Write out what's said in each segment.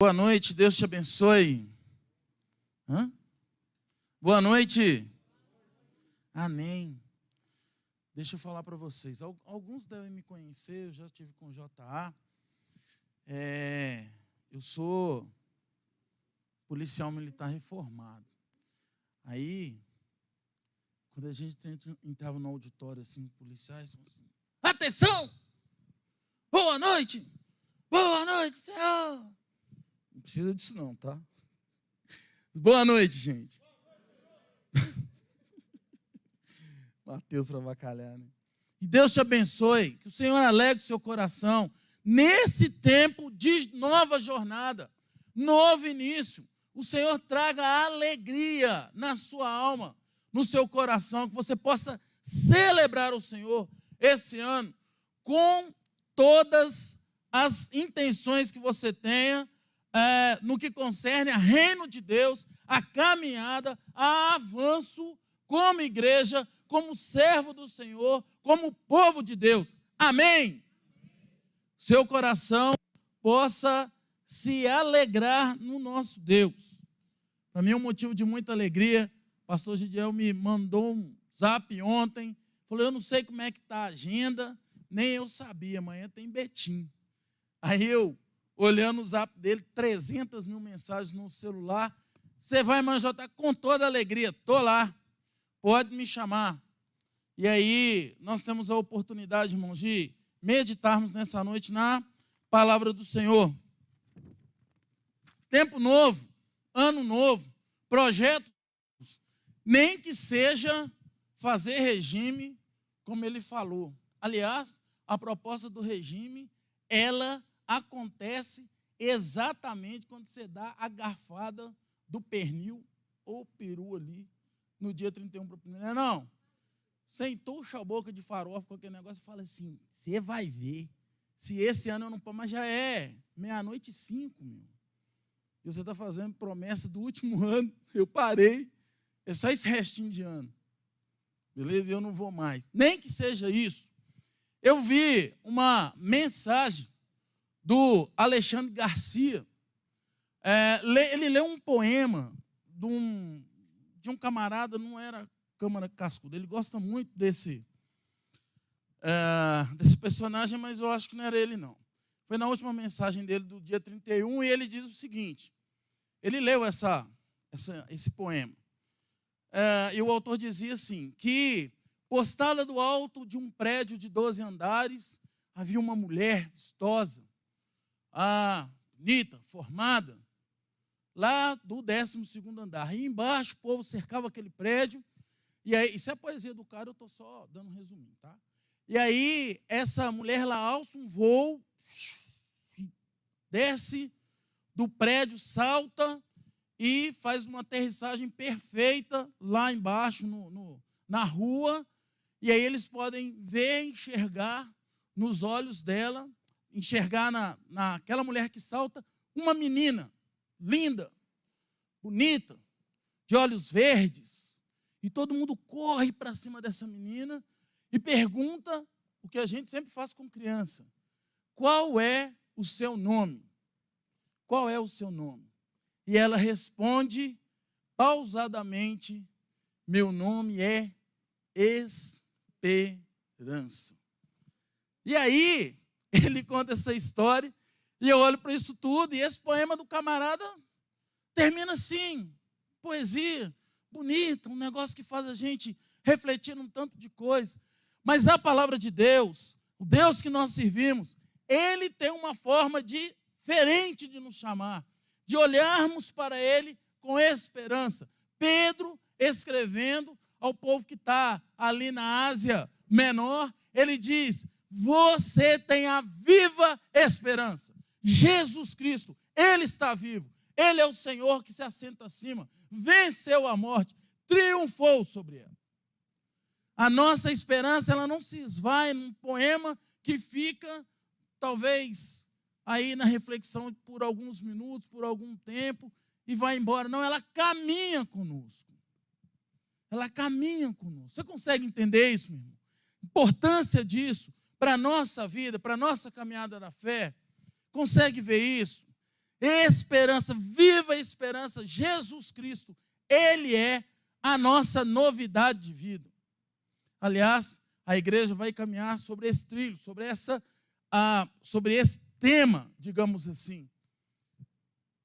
Boa noite, Deus te abençoe. Boa noite. Amém. Deixa eu falar para vocês. Alguns devem me conhecer, eu já estive com o JA. Eu sou policial militar reformado. Aí, quando a gente entrava no auditório, assim, policiais falavam assim: atenção! Boa noite! Boa noite, senhor! Não precisa disso não, tá? Boa noite, gente. Mateus para avacalhar, né? E Deus te abençoe, que o Senhor alegre o seu coração nesse tempo de nova jornada, novo início. O Senhor traga alegria na sua alma, no seu coração, que você possa celebrar o Senhor esse ano com todas as intenções que você tenha no que concerne a reino de Deus, a caminhada, a avanço como igreja, como servo do Senhor, como povo de Deus. Amém? Seu coração possa se alegrar no nosso Deus. Para mim é um motivo de muita alegria. O pastor Gidiel me mandou um zap ontem, falou: eu não sei como é que está a agenda, nem eu sabia, amanhã tem Betim. Aí eu, olhando o zap dele, 300 mil mensagens no celular: você vai, Manjota, com toda alegria, estou lá, pode me chamar. E aí, nós temos a oportunidade, irmãos, de meditarmos nessa noite na palavra do Senhor. Tempo novo, ano novo, projeto, nem que seja fazer regime, como ele falou. Aliás, a proposta do regime, ela acontece exatamente quando você dá a garfada do pernil ou peru ali, no dia 31 para o primeiro. Não. Você entuxa a boca de farofa com aquele negócio e fala assim: você vai ver, se esse ano eu não posso, mas já é 00:05, meu. E você está fazendo promessa do último ano, eu parei, é só esse restinho de ano. Beleza? Eu não vou mais. Nem que seja isso. Eu vi uma mensagem do Alexandre Garcia. Ele leu um poema de um camarada, não era Câmara Cascudo, ele gosta muito desse personagem, mas eu acho que não era ele, não. Foi na última mensagem dele do dia 31, e ele diz o seguinte: ele leu esse poema, e o autor dizia assim, que postada do alto de um prédio de 12 andares, havia uma mulher vistosa, bonita, formada, lá do 12º andar. E embaixo o povo cercava aquele prédio. E aí, isso é a poesia do cara, eu estou só dando um resuminho, tá? E aí, essa mulher lá alça um voo, desce do prédio, salta e faz uma aterrissagem perfeita lá embaixo na rua. E aí eles podem ver, enxergar nos olhos dela, enxergar naquela mulher que salta, uma menina linda, bonita, de olhos verdes. E todo mundo corre para cima dessa menina e pergunta o que a gente sempre faz com criança: qual é o seu nome? Qual é o seu nome? E ela responde pausadamente: meu nome é Esperança. E aí, ele conta essa história, e eu olho para isso tudo, e esse poema do camarada termina assim, poesia, bonita, um negócio que faz a gente refletir num tanto de coisa. Mas a palavra de Deus, o Deus que nós servimos, ele tem uma forma diferente de nos chamar, de olharmos para ele com esperança. Pedro, escrevendo ao povo que está ali na Ásia Menor, ele diz: você tem a viva esperança. Jesus Cristo, ele está vivo. Ele é o Senhor que se assenta acima, venceu a morte, triunfou sobre ela. A nossa esperança, ela não se esvai num poema que fica, talvez, aí na reflexão por alguns minutos, por algum tempo, e vai embora. Não, ela caminha conosco. Ela caminha conosco. Você consegue entender isso, meu irmão? A importância disso para a nossa vida, para a nossa caminhada da fé. Consegue ver isso? esperança, viva esperança. Jesus Cristo, Ele é a nossa novidade de vida. Aliás, a igreja vai caminhar sobre esse trilho, sobre esse tema, digamos assim.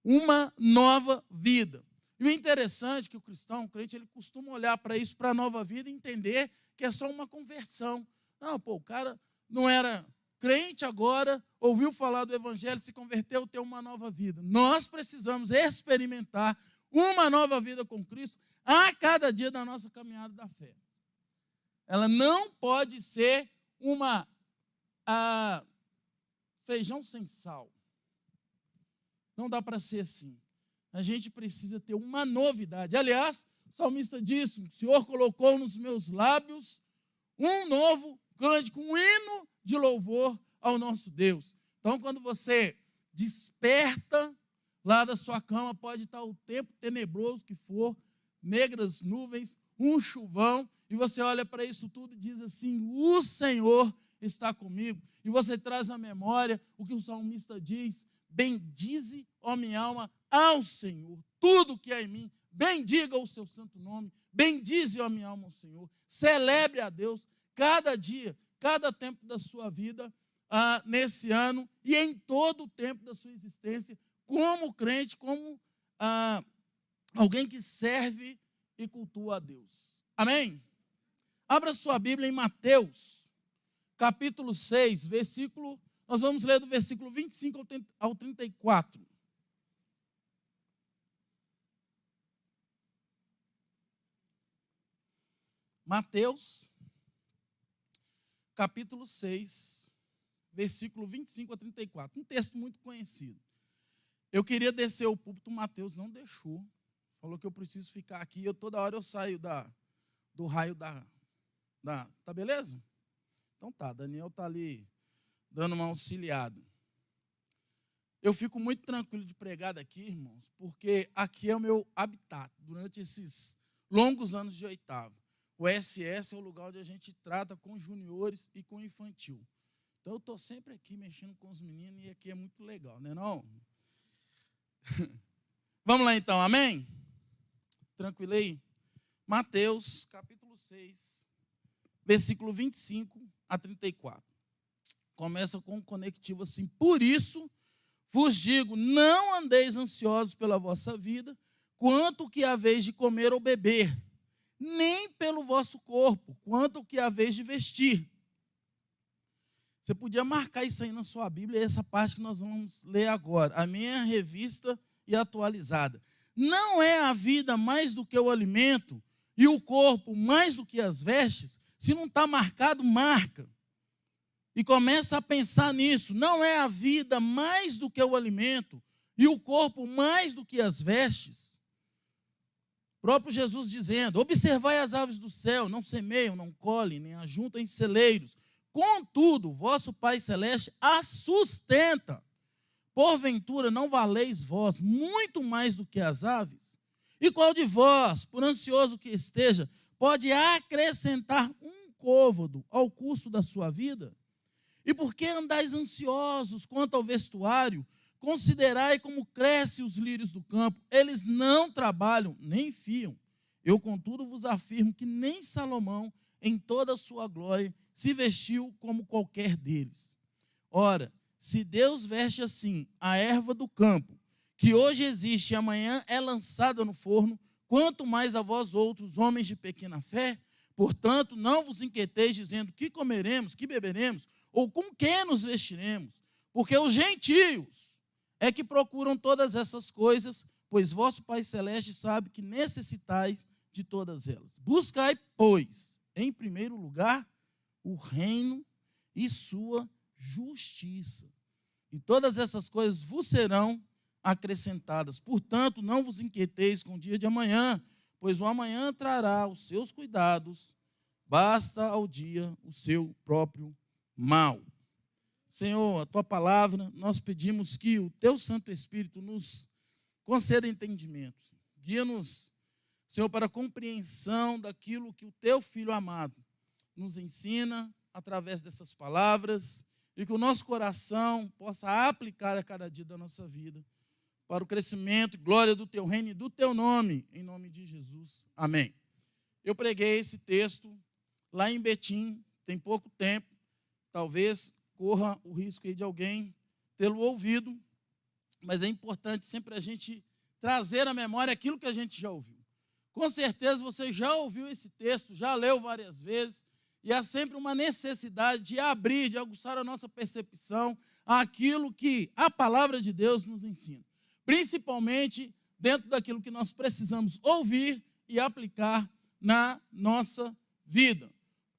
Uma nova vida. E o interessante é que o cristão, o crente, ele costuma olhar para isso, para a nova vida, e entender que é só uma conversão. Não, o cara não era crente agora, ouviu falar do evangelho, se converteu, tem uma nova vida. Nós precisamos experimentar uma nova vida com Cristo a cada dia da nossa caminhada da fé. Ela não pode ser uma feijão sem sal. Não dá para ser assim. A gente precisa ter uma novidade. Aliás, o salmista disse: o Senhor colocou nos meus lábios um novo cântico, um hino de louvor ao nosso Deus. Então, quando você desperta lá da sua cama, pode estar o tempo tenebroso que for, negras nuvens, um chuvão, e você olha para isso tudo e diz assim: o Senhor está comigo. E você traz à memória o que o salmista diz: bendize, ó minha alma, ao Senhor, tudo que há em mim, bendiga o seu santo nome, bendize, ó minha alma, ao Senhor. Celebre a Deus cada dia, cada tempo da sua vida, nesse ano e em todo o tempo da sua existência, como crente, como alguém que serve e cultua a Deus. Amém? Abra sua Bíblia em Mateus, capítulo 6, nós vamos ler do versículo 25 ao 34. Mateus, capítulo 6, versículo 25 a 34. Um texto muito conhecido. Eu queria descer o púlpito, Mateus não deixou. Falou que eu preciso ficar aqui. Toda hora eu saio do raio da... Tá beleza? Então tá, Daniel está ali dando uma auxiliada. Eu fico muito tranquilo de pregar daqui, irmãos, porque aqui é o meu habitat durante esses longos anos de oitava. O SS é o lugar onde a gente trata com juniores e com infantil. Então eu estou sempre aqui mexendo com os meninos e aqui é muito legal, né não? Vamos lá então, amém? Tranquilo aí? Mateus, capítulo 6, versículo 25 a 34. Começa com um conectivo assim: por isso vos digo, não andeis ansiosos pela vossa vida, quanto o que haveis de comer ou beber, nem pelo vosso corpo, quanto o que haveis de vestir. Você podia marcar isso aí na sua Bíblia, essa parte que nós vamos ler agora, a minha revista e atualizada. Não é a vida mais do que o alimento e o corpo mais do que as vestes? Se não está marcado, marca. E começa a pensar nisso. Não é a vida mais do que o alimento e o corpo mais do que as vestes? O próprio Jesus dizendo: observai as aves do céu, não semeiam, não colhem, nem ajuntam em celeiros. Contudo, vosso Pai Celeste as sustenta. Porventura não valeis vós muito mais do que as aves? E qual de vós, por ansioso que esteja, pode acrescentar um côvado ao curso da sua vida? E por que andais ansiosos quanto ao vestuário? Considerai como crescem os lírios do campo, eles não trabalham, nem fiam. Eu, contudo, vos afirmo que nem Salomão, em toda a sua glória, se vestiu como qualquer deles. Ora, se Deus veste assim a erva do campo, que hoje existe e amanhã é lançada no forno, quanto mais a vós outros, homens de pequena fé? Portanto, não vos inquieteis dizendo: que comeremos, que beberemos, ou com que nos vestiremos? Porque os gentios é que procuram todas essas coisas, pois vosso Pai Celeste sabe que necessitais de todas elas. Buscai, pois, em primeiro lugar, o reino e sua justiça, e todas essas coisas vos serão acrescentadas. Portanto, não vos inquieteis com o dia de amanhã, pois o amanhã trará os seus cuidados, basta ao dia o seu próprio mal. Senhor, a tua palavra, nós pedimos que o teu Santo Espírito nos conceda entendimento. Guia-nos, Senhor, para a compreensão daquilo que o teu Filho amado nos ensina através dessas palavras, e que o nosso coração possa aplicar a cada dia da nossa vida, para o crescimento e glória do teu reino e do teu nome, em nome de Jesus. Amém. Eu preguei esse texto lá em Betim, tem pouco tempo, talvez corra o risco aí de alguém tê-lo ouvido, mas é importante sempre a gente trazer à memória aquilo que a gente já ouviu. Com certeza você já ouviu esse texto, já leu várias vezes, e há sempre uma necessidade de abrir, de aguçar a nossa percepção àquilo que a palavra de Deus nos ensina, principalmente dentro daquilo que nós precisamos ouvir e aplicar na nossa vida.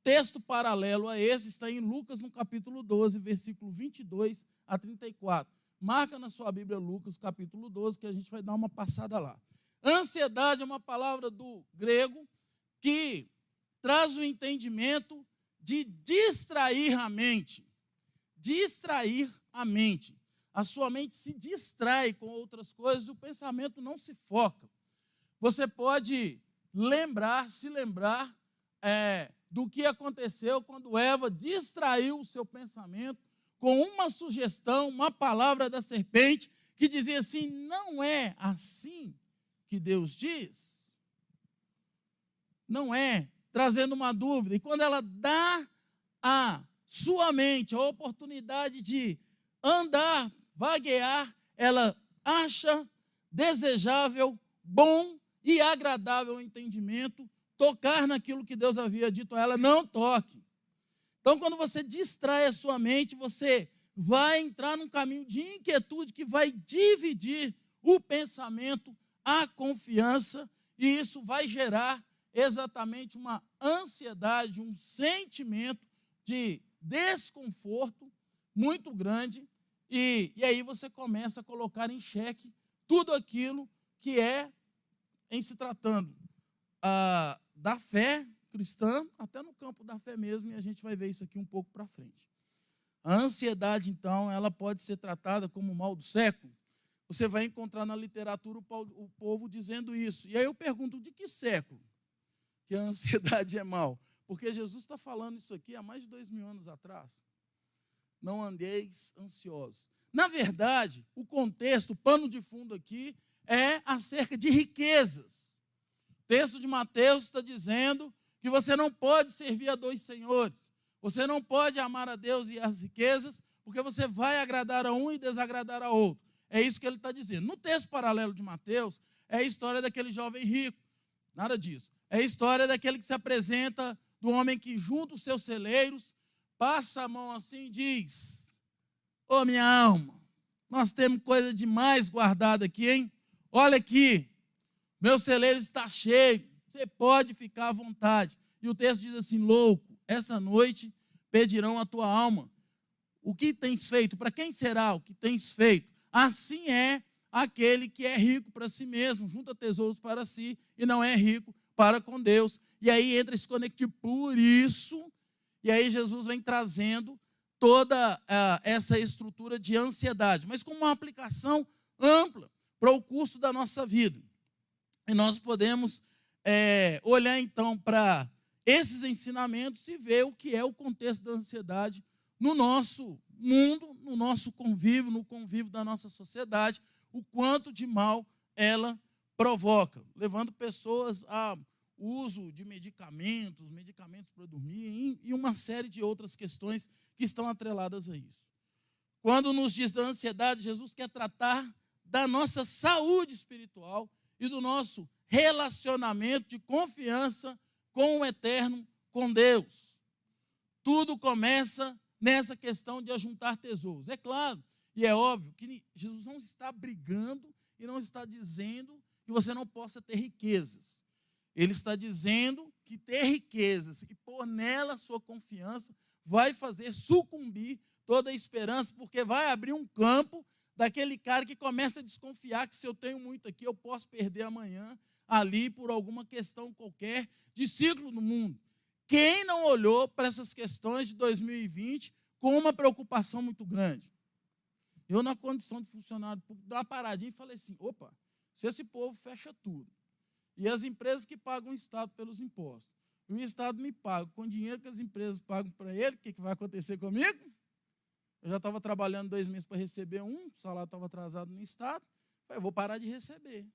Texto paralelo a esse está em Lucas, no capítulo 12, versículo 22 a 34. Marca na sua Bíblia Lucas, capítulo 12, que a gente vai dar uma passada lá. Ansiedade é uma palavra do grego que traz o entendimento de distrair a mente. Distrair a mente. A sua mente se distrai com outras coisas e o pensamento não se foca. Você pode se lembrar do que aconteceu quando Eva distraiu o seu pensamento com uma sugestão, uma palavra da serpente que dizia assim: não é assim que Deus diz? Não é, trazendo uma dúvida. E quando ela dá à sua mente a oportunidade de andar, vaguear, ela acha desejável, bom e agradável ao entendimento tocar naquilo que Deus havia dito a ela: não toque. Então, quando você distrai a sua mente, você vai entrar num caminho de inquietude que vai dividir o pensamento, a confiança, e isso vai gerar exatamente uma ansiedade, um sentimento de desconforto muito grande, e aí você começa a colocar em xeque tudo aquilo que é, em se tratando da fé cristã, até no campo da fé mesmo, e a gente vai ver isso aqui um pouco para frente. A ansiedade, então, ela pode ser tratada como o mal do século. Você vai encontrar na literatura o povo dizendo isso. E aí eu pergunto: de que século que a ansiedade é mal? Porque Jesus está falando isso aqui há mais de 2000 anos atrás. Não andeis ansiosos. Na verdade, o contexto, o pano de fundo aqui é acerca de riquezas. O texto de Mateus está dizendo que você não pode servir a dois senhores. Você não pode amar a Deus e as riquezas, porque você vai agradar a um e desagradar a outro. É isso que ele está dizendo. No texto paralelo de Mateus, é a história daquele jovem rico. Nada disso. É a história daquele que se apresenta, do homem que junta os seus celeiros, passa a mão assim e diz: ô minha alma, nós temos coisa demais guardada aqui, hein? Olha aqui, meu celeiro está cheio, você pode ficar à vontade. E o texto diz assim: louco, essa noite pedirão a tua alma. O que tens feito? Para quem será o que tens feito? Assim é aquele que é rico para si mesmo, junta tesouros para si e não é rico para com Deus. E aí entra esse conectivo. Por isso, e aí Jesus vem trazendo toda essa estrutura de ansiedade, mas com uma aplicação ampla para o curso da nossa vida. E nós podemos olhar então para esses ensinamentos e ver o que é o contexto da ansiedade no nosso mundo, no nosso convívio, no convívio da nossa sociedade, o quanto de mal ela provoca, levando pessoas a uso de medicamentos para dormir e uma série de outras questões que estão atreladas a isso. Quando nos diz da ansiedade, Jesus quer tratar da nossa saúde espiritual e do nosso relacionamento de confiança com o eterno, com Deus. Tudo começa nessa questão de ajuntar tesouros. É claro, e é óbvio, que Jesus não está brigando e não está dizendo que você não possa ter riquezas. Ele está dizendo que ter riquezas e pôr nela sua confiança vai fazer sucumbir toda a esperança, porque vai abrir um campo daquele cara que começa a desconfiar que se eu tenho muito aqui, eu posso perder amanhã ali por alguma questão qualquer de ciclo no mundo. Quem não olhou para essas questões de 2020 com uma preocupação muito grande? Eu, na condição de funcionário público, dei uma paradinha e falei assim: opa, se esse povo fecha tudo, e as empresas que pagam o Estado pelos impostos, e o Estado me paga com o dinheiro que as empresas pagam para ele, o que vai acontecer comigo? Eu já estava trabalhando 2 meses para receber o salário estava atrasado no Estado. Eu vou parar de receber.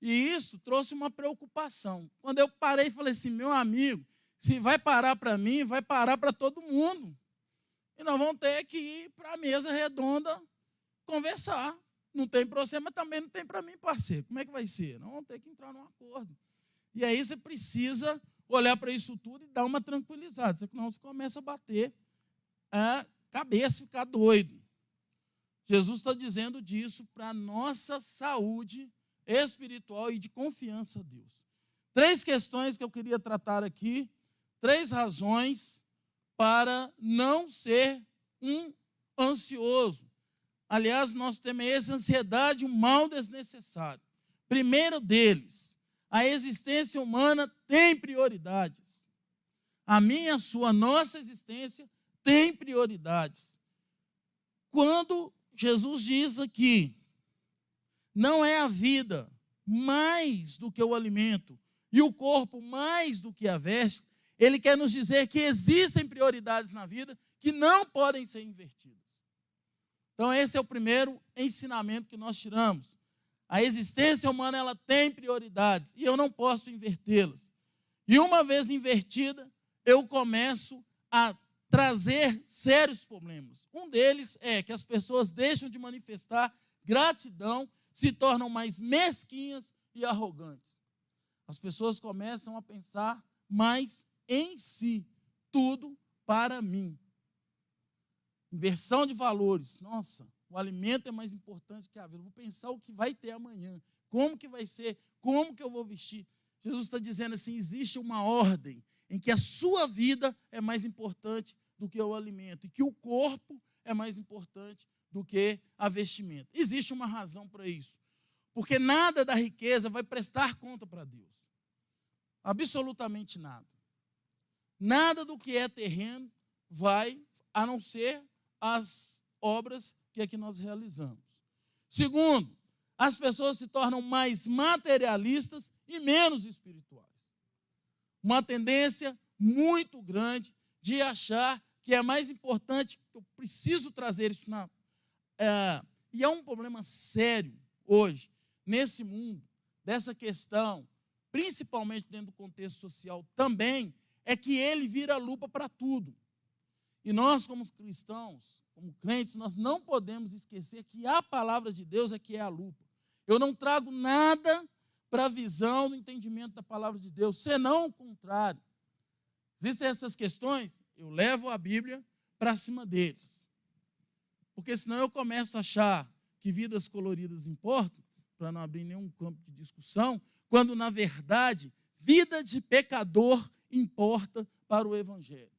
E isso trouxe uma preocupação. Quando eu parei e falei assim, meu amigo, se vai parar para mim, vai parar para todo mundo. E nós vamos ter que ir para a mesa redonda conversar. Não tem para você, mas também não tem para mim, parceiro. Como é que vai ser? Nós vamos ter que entrar num acordo. E aí você precisa olhar para isso tudo e dar uma tranquilizada. Senão você começa a bater a cabeça, ficar doido. Jesus está dizendo disso para a nossa saúde espiritual e de confiança a Deus. 3 questões que eu queria tratar aqui, 3 razões para não ser um ansioso. Aliás, nosso tema é esse: ansiedade, um mal desnecessário. Primeiro deles, a existência humana tem prioridades. A minha, a sua, a nossa existência tem prioridades. Quando Jesus diz aqui, não é a vida mais do que o alimento e o corpo mais do que a veste, ele quer nos dizer que existem prioridades na vida que não podem ser invertidas. Então esse é o primeiro ensinamento que nós tiramos. A existência humana, ela tem prioridades e eu não posso invertê-las. E uma vez invertida, eu começo a trazer sérios problemas. Um deles é que as pessoas deixam de manifestar gratidão, se tornam mais mesquinhas e arrogantes. As pessoas começam a pensar mais em si, tudo para mim. Inversão de valores. Nossa, o alimento é mais importante que a vida. Vou pensar o que vai ter amanhã, como que vai ser, como que eu vou vestir. Jesus está dizendo assim, existe uma ordem em que a sua vida é mais importante do que o alimento e que o corpo é mais importante do que a vestimenta. Existe uma razão para isso. Porque nada da riqueza vai prestar conta para Deus. Absolutamente nada. Nada do que é terreno vai, a não ser as obras que aqui nós realizamos. Segundo, as pessoas se tornam mais materialistas e menos espirituais. Uma tendência muito grande de achar que é mais importante, eu preciso trazer isso e é um problema sério hoje, nesse mundo, dessa questão, principalmente dentro do contexto social também, é que ele vira lupa para tudo. E nós, como cristãos, como crentes, nós não podemos esquecer que a palavra de Deus é que é a lupa. Eu não trago nada para a visão do entendimento da palavra de Deus, senão o contrário. Existem essas questões, eu levo a Bíblia para cima deles. Porque senão eu começo a achar que vidas coloridas importam, para não abrir nenhum campo de discussão, quando, na verdade, vida de pecador importa para o Evangelho.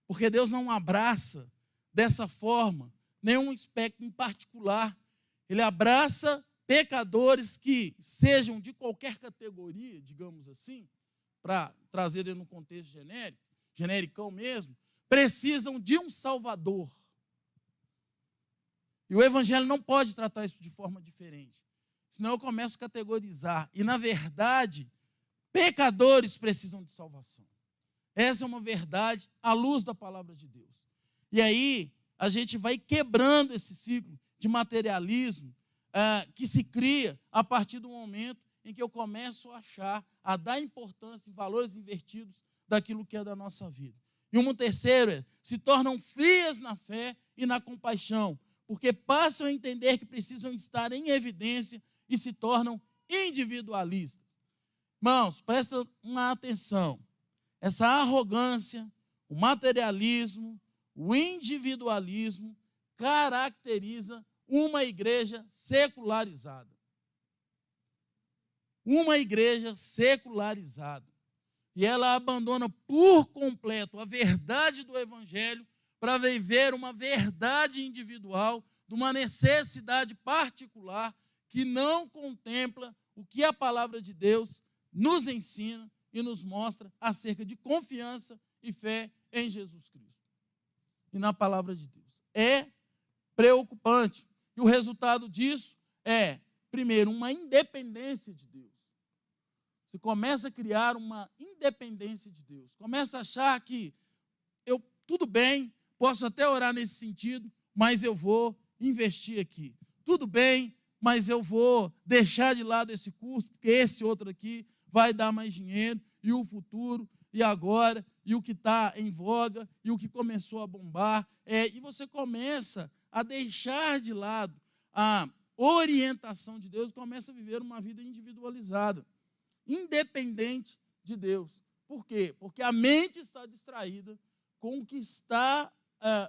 Porque Deus não abraça dessa forma nenhum aspecto em particular. Ele abraça pecadores que sejam de qualquer categoria, digamos assim, para trazer ele no contexto genérico, genericão mesmo, precisam de um Salvador. E o Evangelho não pode tratar isso de forma diferente. Senão eu começo a categorizar. E, na verdade, pecadores precisam de salvação. Essa é uma verdade à luz da palavra de Deus. E aí, a gente vai quebrando esse ciclo de materialismo que se cria a partir do momento em que eu começo a achar, a dar importância em valores invertidos daquilo que é da nossa vida. E um terceiro é, se tornam frias na fé e na compaixão, porque passam a entender que precisam estar em evidência e se tornam individualistas. Irmãos, presta uma atenção. Essa arrogância, o materialismo, o individualismo caracteriza uma igreja secularizada. Uma igreja secularizada. E ela abandona por completo a verdade do Evangelho para viver uma verdade individual, de uma necessidade particular que não contempla o que a palavra de Deus nos ensina e nos mostra acerca de confiança e fé em Jesus Cristo e na palavra de Deus. É preocupante. E o resultado disso é, primeiro, uma independência de Deus. Você começa a criar uma independência de Deus. Começa a achar que tudo bem, posso até orar nesse sentido, mas eu vou investir aqui. Tudo bem, mas eu vou deixar de lado esse curso, porque esse outro aqui vai dar mais dinheiro, e o futuro, e agora, e o que está em voga, e o que começou a bombar. E você começa a deixar de lado a orientação de Deus e começa a viver uma vida individualizada, independente de Deus. Por quê? Porque a mente está distraída com o que está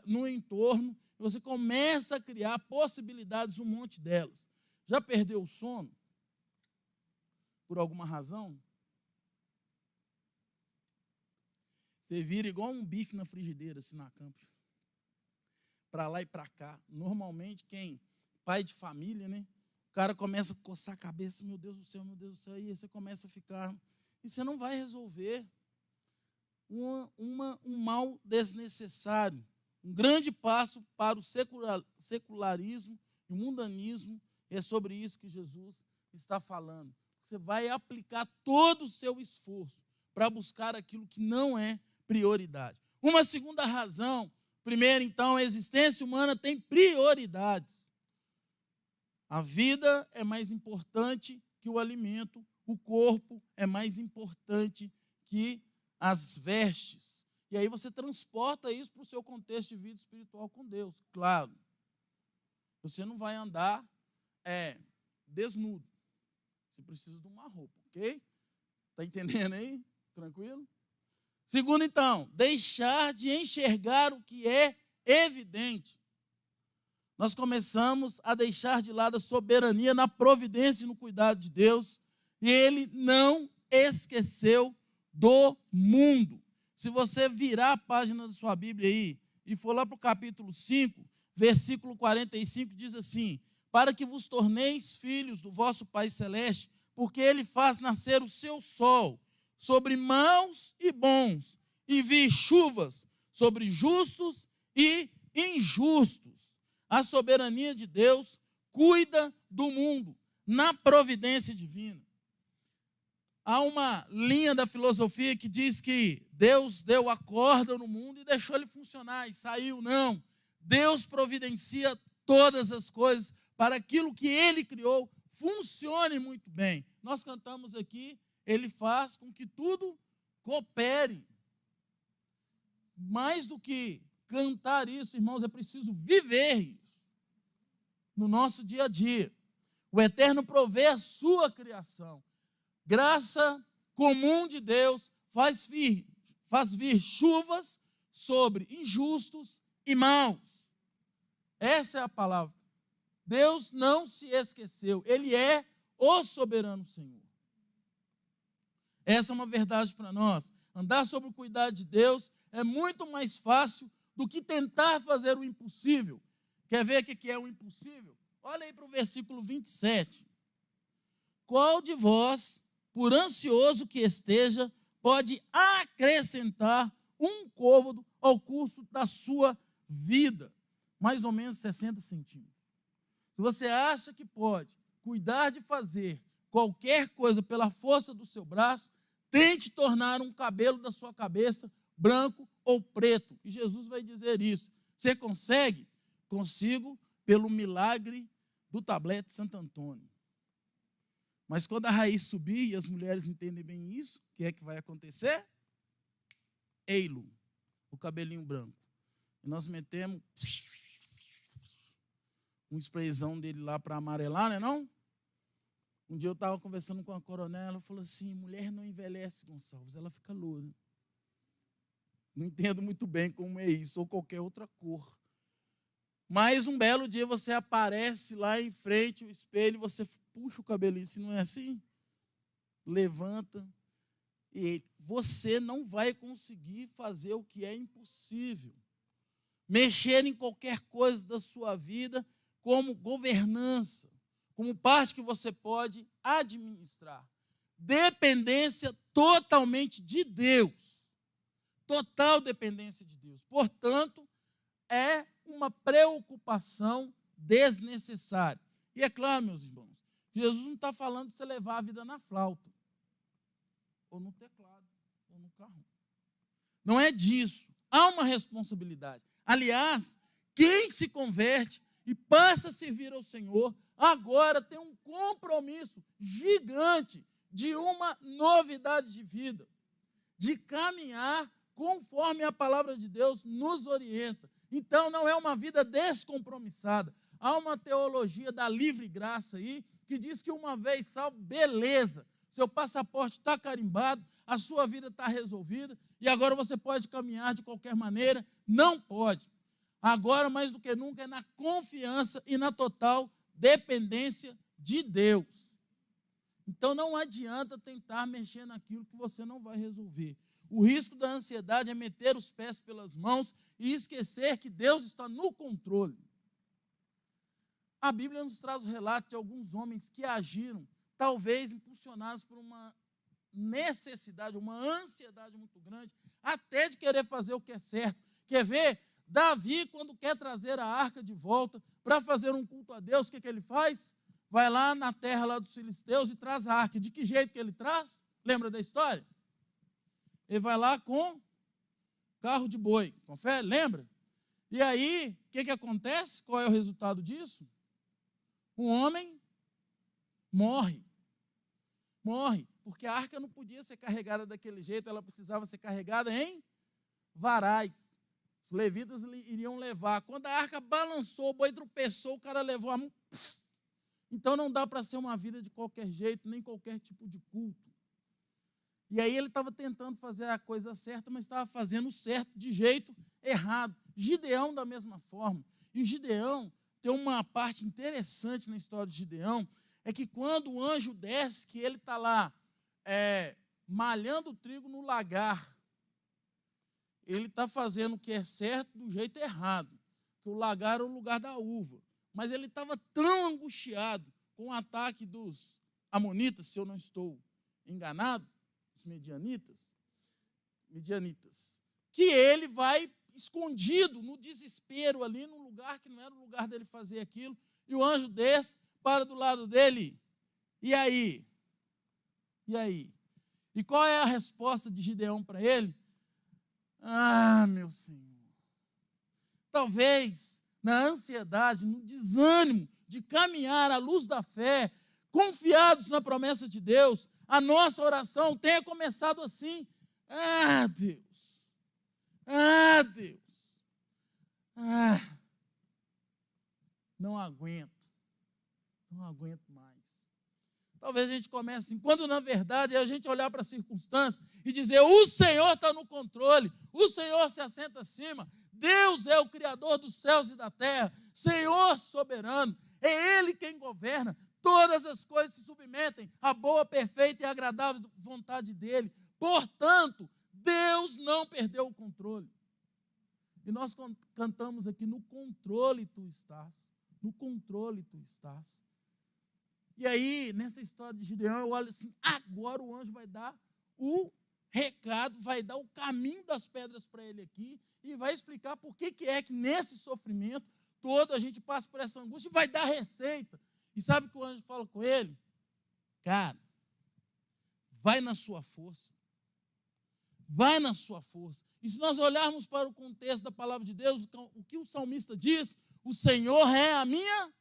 no entorno, e você começa a criar possibilidades, um monte delas. Já perdeu o sono? Por alguma razão? Você vira igual um bife na frigideira, assim, na cama. Para lá e para cá. Normalmente, pai de família, né? O cara começa a coçar a cabeça, meu Deus do céu, e aí você começa a ficar... E você não vai resolver um mal desnecessário. Um grande passo para o secularismo e o mundanismo. É sobre isso que Jesus está falando. Você vai aplicar todo o seu esforço para buscar aquilo que não é prioridade. Uma segunda razão, primeiro, então, a existência humana tem prioridades. A vida é mais importante que o alimento, o corpo é mais importante que as vestes. E aí você transporta isso para o seu contexto de vida espiritual com Deus. Claro, você não vai andar desnudo. Você precisa de uma roupa, ok? Está entendendo aí? Tranquilo? Segundo, então, deixar de enxergar o que é evidente. Nós começamos a deixar de lado a soberania na providência e no cuidado de Deus, e Ele não esqueceu do mundo. Se você virar a página da sua Bíblia aí, e for lá para o capítulo 5, versículo 45, diz assim: para que vos torneis filhos do vosso Pai Celeste, porque Ele faz nascer o seu sol sobre maus e bons, e envia chuvas sobre justos e injustos. A soberania de Deus cuida do mundo, na providência divina. Há uma linha da filosofia que diz que Deus deu a corda no mundo e deixou ele funcionar, e saiu. Não. Deus providencia todas as coisas para aquilo que Ele criou funcione muito bem. Nós cantamos aqui, Ele faz com que tudo coopere. Mais do que cantar isso, irmãos, é preciso viver isso no nosso dia a dia. O Eterno provê a sua criação. Graça comum de Deus faz vir chuvas sobre injustos e maus. Essa é a palavra. Deus não se esqueceu. Ele é o soberano Senhor. Essa é uma verdade para nós. Andar sob o cuidado de Deus é muito mais fácil do que tentar fazer o impossível. Quer ver o que é o impossível? Olha aí para o versículo 27. Qual de vós, por ansioso que esteja, pode acrescentar um côvado ao curso da sua vida? Mais ou menos 60 centímetros. Se você acha que pode cuidar de fazer qualquer coisa pela força do seu braço, tente tornar um cabelo da sua cabeça branco ou preto. E Jesus vai dizer isso. Você consegue? Consigo pelo milagre do tablete de Santo Antônio. Mas quando a raiz subir e as mulheres entendem bem isso, o que é que vai acontecer? Eilo, o cabelinho branco. E nós metemos um sprayzão dele lá para amarelar, não é não? Um dia eu estava conversando com a coronel, ela falou assim: mulher não envelhece, Gonçalves, ela fica loura. Não entendo muito bem como é isso, ou qualquer outra cor. Mas um belo dia você aparece lá em frente ao espelho, você puxa o cabelinho, se não é assim, levanta, e você não vai conseguir fazer o que é impossível. Mexer em qualquer coisa da sua vida como governança, como parte que você pode administrar. Dependência totalmente de Deus. Total dependência de Deus. Portanto, é uma preocupação desnecessária. E é claro, meus irmãos, Jesus não está falando de você levar a vida na flauta, ou no teclado, ou no carro. Não é disso. Há uma responsabilidade. Aliás, quem se converte e passa a servir ao Senhor, agora tem um compromisso gigante de uma novidade de vida, de caminhar conforme a palavra de Deus nos orienta. Então, não é uma vida descompromissada. Há uma teologia da livre graça aí, que diz que uma vez salvo, beleza, seu passaporte está carimbado, a sua vida está resolvida, e agora você pode caminhar de qualquer maneira. Não pode. Agora, mais do que nunca, é na confiança e na total dependência de Deus. Então, não adianta tentar mexer naquilo que você não vai resolver. O risco da ansiedade é meter os pés pelas mãos e esquecer que Deus está no controle. A Bíblia nos traz o relato de alguns homens que agiram, talvez impulsionados por uma necessidade, uma ansiedade muito grande, até de querer fazer o que é certo. Quer ver? Davi, quando quer trazer a arca de volta para fazer um culto a Deus, o que ele faz? Vai lá na terra lá dos filisteus e traz a arca. De que jeito que ele traz? Lembra da história? Ele vai lá com carro de boi. Confere? Lembra? E aí, o que acontece? Qual é o resultado disso? Um homem morre. Morre. Porque a arca não podia ser carregada daquele jeito, ela precisava ser carregada em varais. Os levitas iriam levar. Quando a arca balançou, o boi tropeçou, o cara levou a mão. Então não dá para ser uma vida de qualquer jeito, nem qualquer tipo de culto. E aí ele estava tentando fazer a coisa certa, mas estava fazendo o certo de jeito errado. Gideão da mesma forma. E o Gideão tem uma parte interessante na história de Gideão, é que quando o anjo desce, que ele está lá malhando o trigo no lagar, ele está fazendo o que é certo do jeito errado, que o lagar era o lugar da uva. Mas ele estava tão angustiado com o ataque dos amonitas, se eu não estou enganado, os medianitas, que ele vai escondido no desespero ali, num lugar que não era o lugar dele fazer aquilo, e o anjo desce, para do lado dele, e aí? E aí? E qual é a resposta de Gideão para ele? Ah, meu Senhor, talvez na ansiedade, no desânimo de caminhar à luz da fé, confiados na promessa de Deus, a nossa oração tenha começado assim: ah, Deus, ah, Deus, ah, não aguento mais. Talvez a gente comece assim, quando na verdade é a gente olhar para a circunstância e dizer: o Senhor está no controle, o Senhor se assenta acima, Deus é o Criador dos céus e da terra, Senhor soberano, é Ele quem governa, todas as coisas se submetem à boa, perfeita e agradável vontade dEle. Portanto, Deus não perdeu o controle. E nós cantamos aqui: no controle tu estás, no controle tu estás. E aí, nessa história de Gideão, eu olho assim: agora o anjo vai dar o recado, vai dar o caminho das pedras para ele aqui, e vai explicar por que é que nesse sofrimento todo a gente passa por essa angústia, e vai dar receita. E sabe o que o anjo fala com ele? Cara, vai na sua força. Vai na sua força. E se nós olharmos para o contexto da palavra de Deus, o que o salmista diz: o Senhor é a minha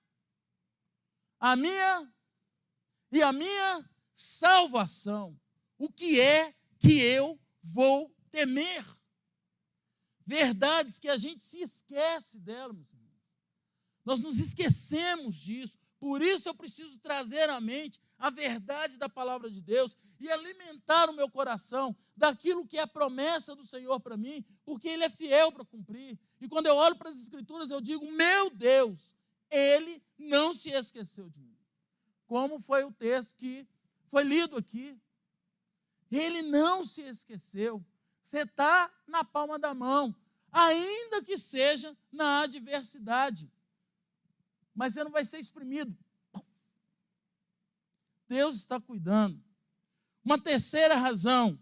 e a minha salvação. O que é que eu vou temer? Verdades que a gente se esquece delas, meus irmãos. Nós nos esquecemos disso. Por isso eu preciso trazer à mente a verdade da palavra de Deus e alimentar o meu coração daquilo que é a promessa do Senhor para mim, porque Ele é fiel para cumprir. E quando eu olho para as Escrituras, eu digo: meu Deus, Ele não se esqueceu de mim. Como foi o texto que foi lido aqui. Ele não se esqueceu. Você está na palma da mão, ainda que seja na adversidade. Mas você não vai ser exprimido. Deus está cuidando. Uma terceira razão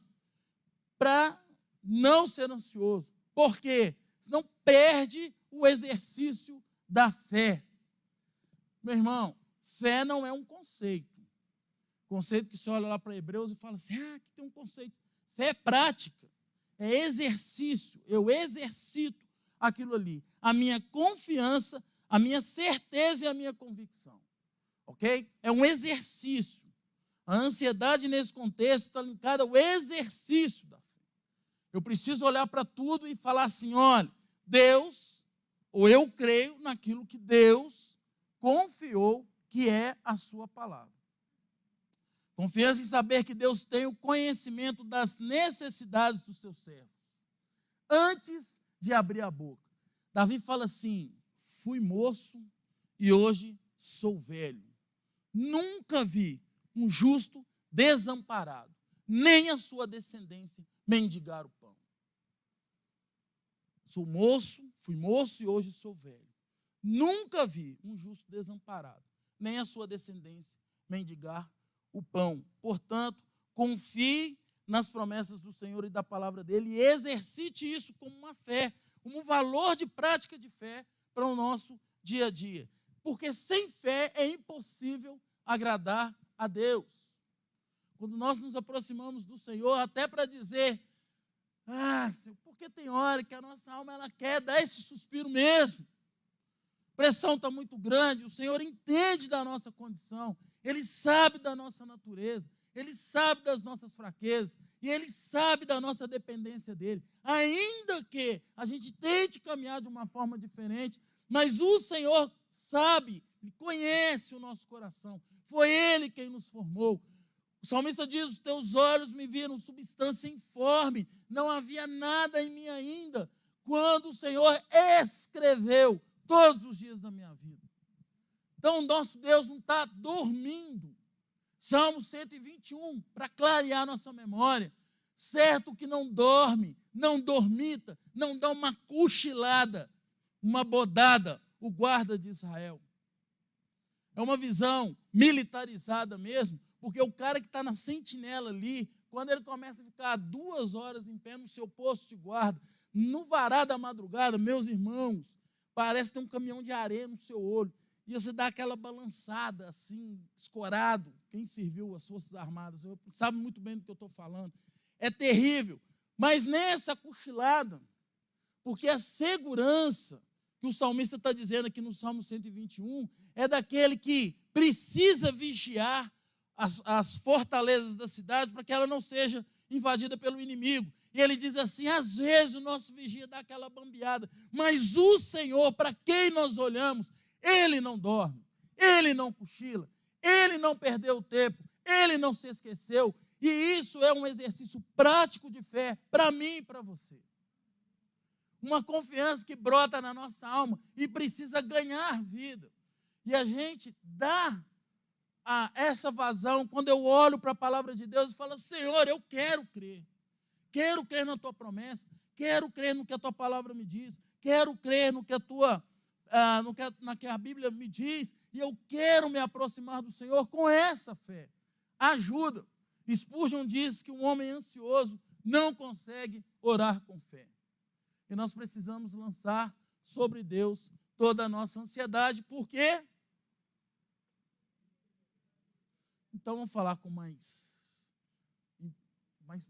para não ser ansioso. Por quê? Senão perde o exercício da fé. Meu irmão, fé não é um conceito. Conceito que você olha lá para Hebreus e fala assim: aqui tem um conceito. Fé é prática, é exercício. Eu exercito aquilo ali. A minha confiança, a minha certeza e a minha convicção. Ok? É um exercício. A ansiedade nesse contexto está linkada ao exercício da fé. Eu preciso olhar para tudo e falar assim, olha, Deus, ou eu creio naquilo que Deus confiou que é a sua palavra. Confiança em saber que Deus tem o conhecimento das necessidades dos seus servos, antes de abrir a boca. Davi fala assim, fui moço e hoje sou velho. Nunca vi um justo desamparado, nem a sua descendência mendigar o pão. Fui moço e hoje sou velho. Nunca vi um justo desamparado, nem a sua descendência mendigar o pão. Portanto, confie nas promessas do Senhor e da palavra dele e exercite isso como uma fé, como um valor de prática de fé para o nosso dia a dia. Porque sem fé é impossível agradar a Deus. Quando nós nos aproximamos do Senhor, até para dizer, Senhor, porque tem hora que a nossa alma ela quer dar esse suspiro mesmo. A pressão está muito grande, o Senhor entende da nossa condição, Ele sabe da nossa natureza, Ele sabe das nossas fraquezas, e Ele sabe da nossa dependência dEle. Ainda que a gente tente caminhar de uma forma diferente, mas o Senhor sabe, conhece o nosso coração. Foi Ele quem nos formou. O salmista diz, os teus olhos me viram substância informe, não havia nada em mim ainda, quando o Senhor escreveu todos os dias da minha vida. Então, nosso Deus não está dormindo. Salmo 121, para clarear nossa memória, certo que não dorme, não dormita, não dá uma cochilada, uma bodada, o guarda de Israel. É uma visão militarizada mesmo, porque o cara que está na sentinela ali, quando ele começa a ficar 2 horas em pé no seu posto de guarda, no varar da madrugada, meus irmãos, parece ter um caminhão de areia no seu olho, e você dá aquela balançada assim, escorado. Quem serviu as Forças Armadas sabe muito bem do que eu estou falando. É terrível, mas nessa cochilada, porque a segurança que o salmista está dizendo aqui no Salmo 121 é daquele que precisa vigiar as fortalezas da cidade para que ela não seja invadida pelo inimigo. E ele diz assim, às vezes o nosso vigia dá aquela bambeada, mas o Senhor, para quem nós olhamos, Ele não dorme, Ele não cochila, Ele não perdeu o tempo, Ele não se esqueceu, e isso é um exercício prático de fé para mim e para você. Uma confiança que brota na nossa alma e precisa ganhar vida. E a gente dá essa vazão quando eu olho para a palavra de Deus e falo, Senhor, eu quero crer na tua promessa, quero crer no que a tua palavra me diz, quero crer no que na que a Bíblia me diz, e eu quero me aproximar do Senhor com essa fé. Ajuda. Spurgeon diz que um homem ansioso não consegue orar com fé. E nós precisamos lançar sobre Deus toda a nossa ansiedade, por quê? Então vamos falar com mais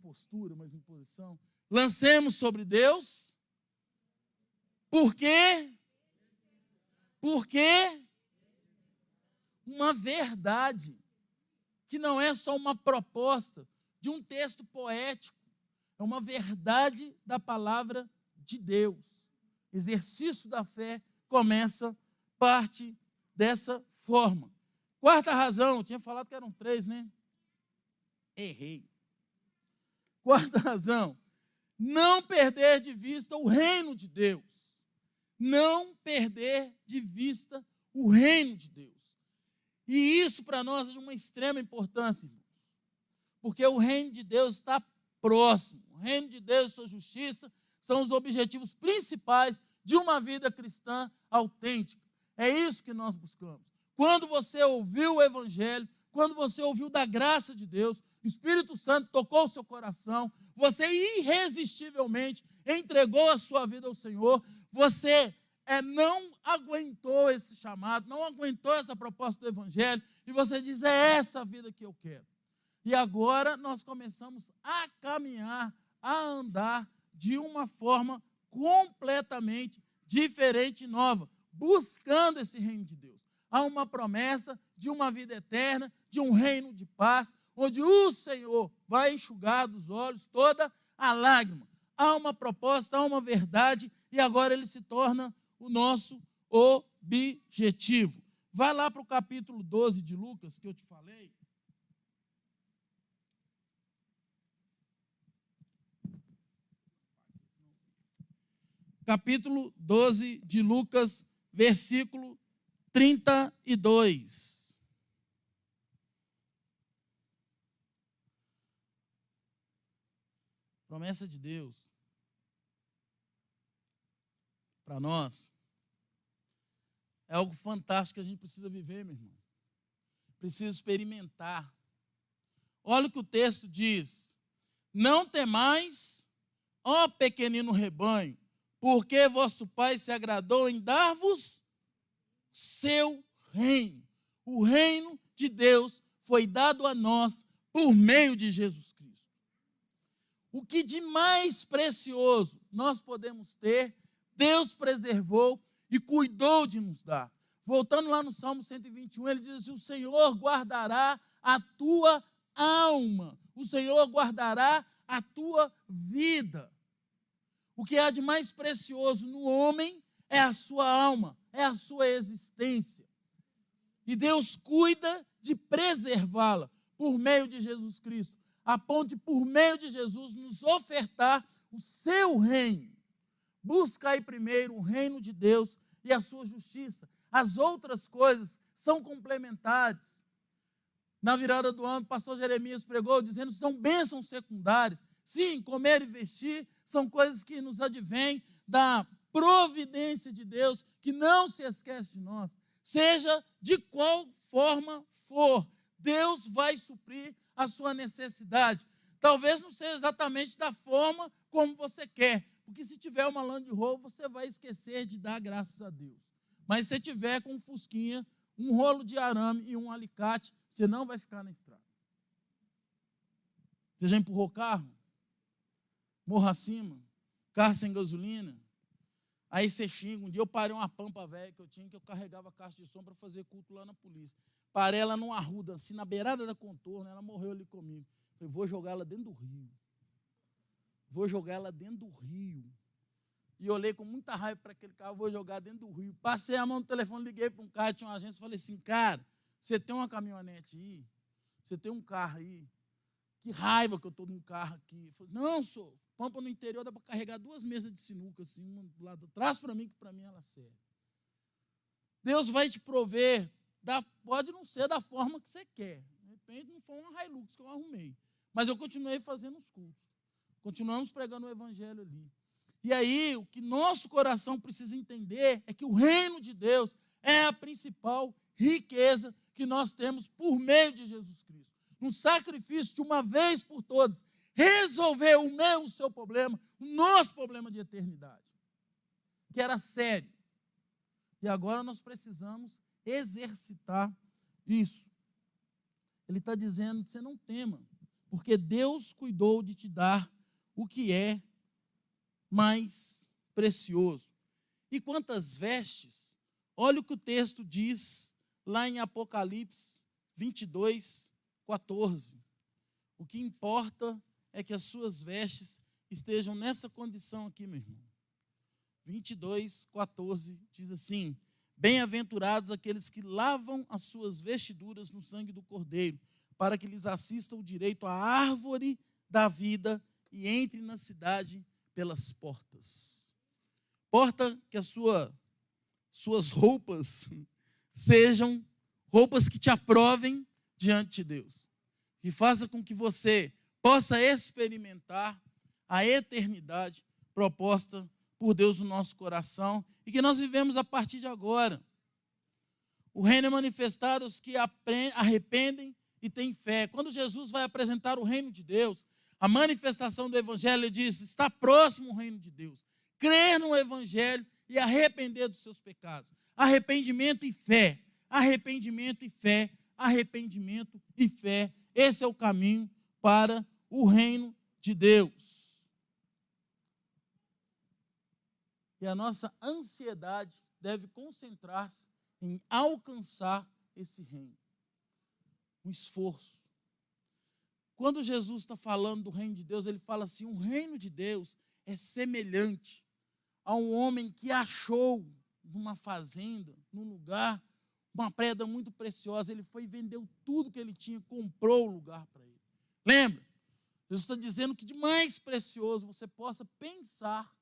postura, mais imposição. Lancemos sobre Deus. Por quê? Porque uma verdade que não é só uma proposta de um texto poético, é uma verdade da palavra de Deus. Exercício da fé começa, parte dessa forma. Quarta razão, eu tinha falado que eram 3, né? Errei. Quarta razão, não perder de vista o reino de Deus. Não perder de vista o reino de Deus. E isso para nós é de uma extrema importância, irmãos. Porque o reino de Deus está próximo. O reino de Deus e sua justiça são os objetivos principais de uma vida cristã autêntica. É isso que nós buscamos. Quando você ouviu o Evangelho, quando você ouviu da graça de Deus, o Espírito Santo tocou o seu coração, você irresistivelmente entregou a sua vida ao Senhor, você não aguentou esse chamado, não aguentou essa proposta do Evangelho, e você diz, é essa a vida que eu quero. E agora nós começamos a caminhar, a andar de uma forma completamente diferente e nova. buscando esse reino de Deus. Há uma promessa de uma vida eterna, de um reino de paz, onde o Senhor vai enxugar dos olhos toda a lágrima. Há uma proposta, há uma verdade, e agora ele se torna o nosso objetivo. Vai lá para o capítulo 12 de Lucas, que eu te falei. Capítulo 12 de Lucas, versículo 32. Promessa de Deus para nós é algo fantástico que a gente precisa viver, meu irmão. Precisa experimentar. Olha o que o texto diz: não temais, ó pequenino rebanho, porque vosso Pai se agradou em dar-vos seu reino. O reino de Deus foi dado a nós por meio de Jesus Cristo. O que de mais precioso nós podemos ter, Deus preservou e cuidou de nos dar. Voltando lá no Salmo 121, ele diz assim: o Senhor guardará a tua alma, o Senhor guardará a tua vida. O que há de mais precioso no homem é a sua alma, é a sua existência. E Deus cuida de preservá-la por meio de Jesus Cristo, a ponto de, por meio de Jesus, nos ofertar o seu reino. Busca aí primeiro o reino de Deus e a sua justiça. As outras coisas são complementares. Na virada do ano, o pastor Jeremias pregou dizendo que são bênçãos secundárias. Sim, comer e vestir são coisas que nos advêm da providência de Deus, que não se esquece de nós. Seja de qual forma for, Deus vai suprir a sua necessidade. Talvez não seja exatamente da forma como você quer, porque se tiver uma Land Rover, você vai esquecer de dar graças a Deus. Mas se tiver com um fusquinha, um rolo de arame e um alicate, você não vai ficar na estrada. Você já empurrou carro? Morro acima, carro sem gasolina. Aí você xinga. Um dia eu parei uma pampa velha que eu tinha, que eu carregava caixa de som para fazer culto lá na polícia. Parei ela numa arruda, assim, na beirada da contorno, ela morreu ali comigo. Falei, vou jogar ela dentro do rio. Vou jogar ela dentro do rio. E olhei com muita raiva para aquele carro, vou jogar dentro do rio. Passei a mão no telefone, liguei para um cara, tinha uma agência, falei assim, cara, você tem uma caminhonete aí? Você tem um carro aí? Que raiva que eu estou num carro aqui. Falei, não, senhor, pampa no interior, dá para carregar 2 mesas de sinuca, assim, uma do lado, traz para mim, que para mim ela serve. Deus vai te prover, pode não ser da forma que você quer. De repente não foi uma Hilux que eu arrumei. Mas eu continuei fazendo os cultos. Continuamos pregando o evangelho ali. E aí, o que nosso coração precisa entender é que o reino de Deus é a principal riqueza que nós temos por meio de Jesus Cristo. Um sacrifício de uma vez por todas, resolver o seu problema, o nosso problema de eternidade, que era sério. E agora nós precisamos exercitar isso. Ele está dizendo, você não tema, porque Deus cuidou de te dar o que é mais precioso. E quantas vestes? Olha o que o texto diz lá em Apocalipse 22, 14. O que importa é que as suas vestes estejam nessa condição aqui, meu irmão. 22, 14 diz assim: bem-aventurados aqueles que lavam as suas vestiduras no sangue do Cordeiro, para que lhes assista o direito à árvore da vida e entre na cidade pelas portas. Porta que as suas roupas sejam roupas que te aprovem diante de Deus. Que faça com que você possa experimentar a eternidade proposta por Deus no nosso coração e que nós vivemos a partir de agora. O reino é manifestado aos que arrependem e têm fé. Quando Jesus vai apresentar o reino de Deus, a manifestação do evangelho, ele diz, está próximo o reino de Deus. Crer no evangelho e arrepender dos seus pecados. Arrependimento e fé. Arrependimento e fé. Arrependimento e fé. Esse é o caminho para o reino de Deus. E a nossa ansiedade deve concentrar-se em alcançar esse reino. Um esforço. Quando Jesus está falando do reino de Deus, ele fala assim: o reino de Deus é semelhante a um homem que achou numa fazenda, num lugar, uma pedra muito preciosa. Ele foi e vendeu tudo que ele tinha, comprou o lugar para ele. Lembra? Jesus está dizendo que de mais precioso você possa pensar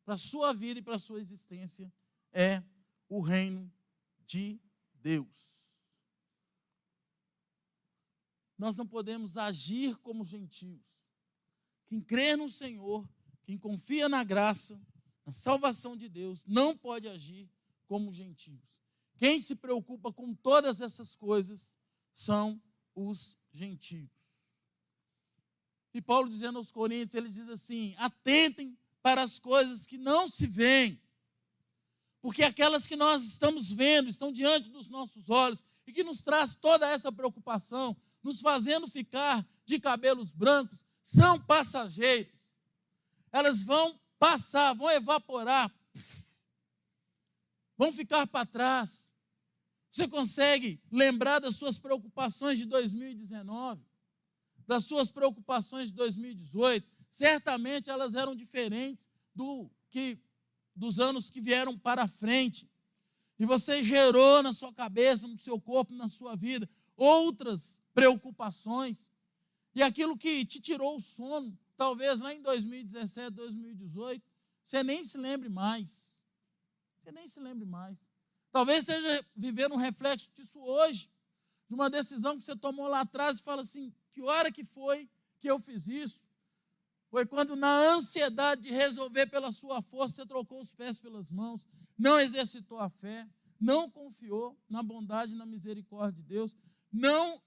para a sua vida e para a sua existência é o reino de Deus. Nós não podemos agir como gentios. Quem crê no Senhor, quem confia na graça, na salvação de Deus, não pode agir como gentios. Quem se preocupa com todas essas coisas são os gentios. E Paulo dizendo aos Coríntios, ele diz assim: atentem para as coisas que não se veem, porque aquelas que nós estamos vendo estão diante dos nossos olhos e que nos traz toda essa preocupação, nos fazendo ficar de cabelos brancos, são passageiras. Elas vão passar, vão evaporar, vão ficar para trás. Você consegue lembrar das suas preocupações de 2019, das suas preocupações de 2018? Certamente elas eram diferentes dos anos que vieram para frente. E você gerou na sua cabeça, no seu corpo, na sua vida, outras preocupações. E aquilo que te tirou o sono, talvez lá em 2017, 2018, você nem se lembre mais. Você nem se lembre mais. Talvez esteja vivendo um reflexo disso hoje, de uma decisão que você tomou lá atrás e fala assim: que hora que foi que eu fiz isso? Foi quando, na ansiedade de resolver pela sua força, você trocou os pés pelas mãos, não exercitou a fé, não confiou na bondade e na misericórdia de Deus, não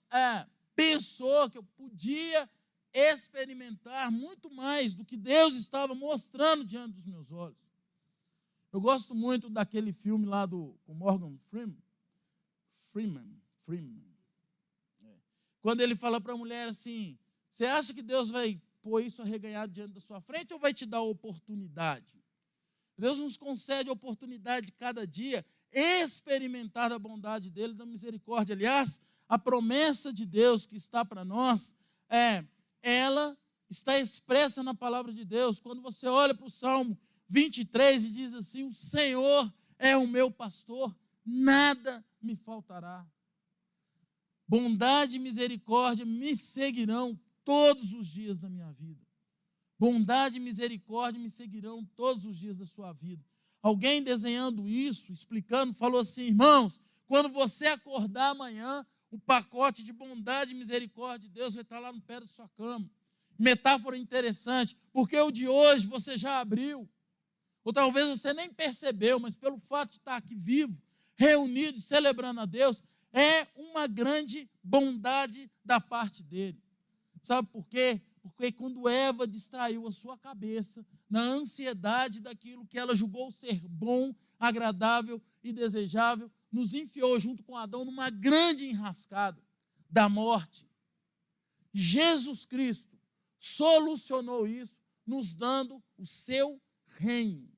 pensou que eu podia experimentar muito mais do que Deus estava mostrando diante dos meus olhos. Eu gosto muito daquele filme lá com Morgan Freeman. Quando ele fala para a mulher assim: você acha que Deus vai pôr isso arreganhado diante da sua frente ou vai te dar a oportunidade? Deus nos concede a oportunidade de cada dia experimentar a bondade dele, da misericórdia. Aliás, a promessa de Deus que está para nós, ela está expressa na palavra de Deus. Quando você olha para o Salmo 23 e diz assim: o Senhor é o meu pastor, nada me faltará. Bondade e misericórdia me seguirão todos os dias da minha vida. Bondade e misericórdia me seguirão todos os dias da sua vida. Alguém desenhando isso, explicando, falou assim: irmãos, quando você acordar amanhã, o pacote de bondade e misericórdia de Deus vai estar lá no pé da sua cama. Metáfora interessante, porque o de hoje você já abriu. Ou talvez você nem percebeu, mas pelo fato de estar aqui vivo, reunido e celebrando a Deus, é uma grande bondade da parte dele. Sabe por quê? Porque quando Eva distraiu a sua cabeça na ansiedade daquilo que ela julgou ser bom, agradável e desejável, nos enfiou junto com Adão numa grande enrascada da morte. Jesus Cristo solucionou isso, nos dando o seu reino.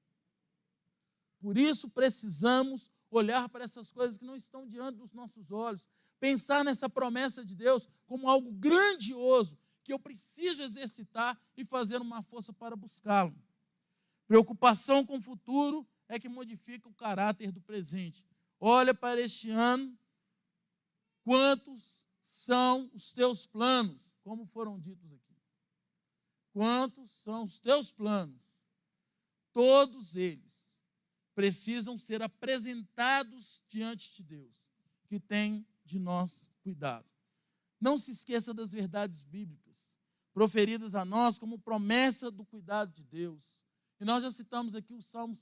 Por isso precisamos olhar para essas coisas que não estão diante dos nossos olhos, pensar nessa promessa de Deus como algo grandioso, que eu preciso exercitar e fazer uma força para buscá-lo. Preocupação com o futuro é que modifica o caráter do presente. Olha para este ano, quantos são os teus planos, como foram ditos aqui. Quantos são os teus planos? Todos eles precisam ser apresentados diante de Deus, que tem de nós cuidado. Não se esqueça das verdades bíblicas, proferidas a nós como promessa do cuidado de Deus. E nós já citamos aqui o Salmo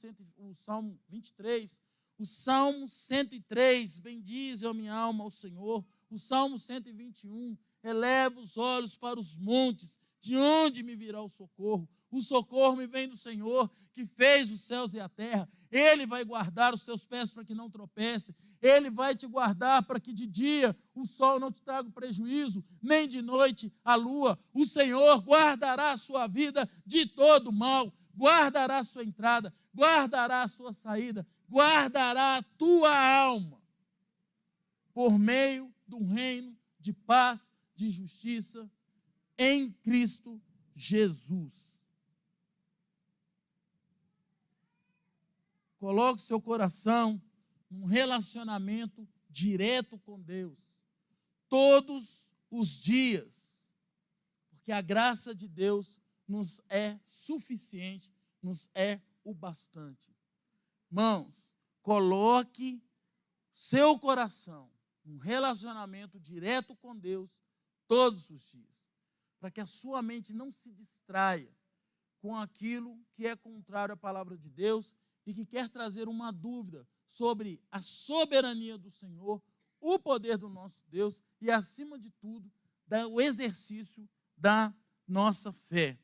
23, o Salmo 103, bendize a minha alma ao Senhor. O Salmo 121, eleva os olhos para os montes, de onde me virá o socorro? O socorro me vem do Senhor, que fez os céus e a terra. Ele vai guardar os teus pés para que não tropece. Ele vai te guardar para que de dia o sol não te traga prejuízo, nem de noite a lua. O Senhor guardará a sua vida de todo mal, guardará a sua entrada, guardará a sua saída, guardará a tua alma por meio de um reino de paz, de justiça em Cristo Jesus. Coloque seu coração num relacionamento direto com Deus, todos os dias, porque a graça de Deus nos é suficiente, nos é o bastante. Irmãos, coloque seu coração num relacionamento direto com Deus todos os dias, para que a sua mente não se distraia com aquilo que é contrário à palavra de Deus e que quer trazer uma dúvida sobre a soberania do Senhor, o poder do nosso Deus e, acima de tudo, o exercício da nossa fé.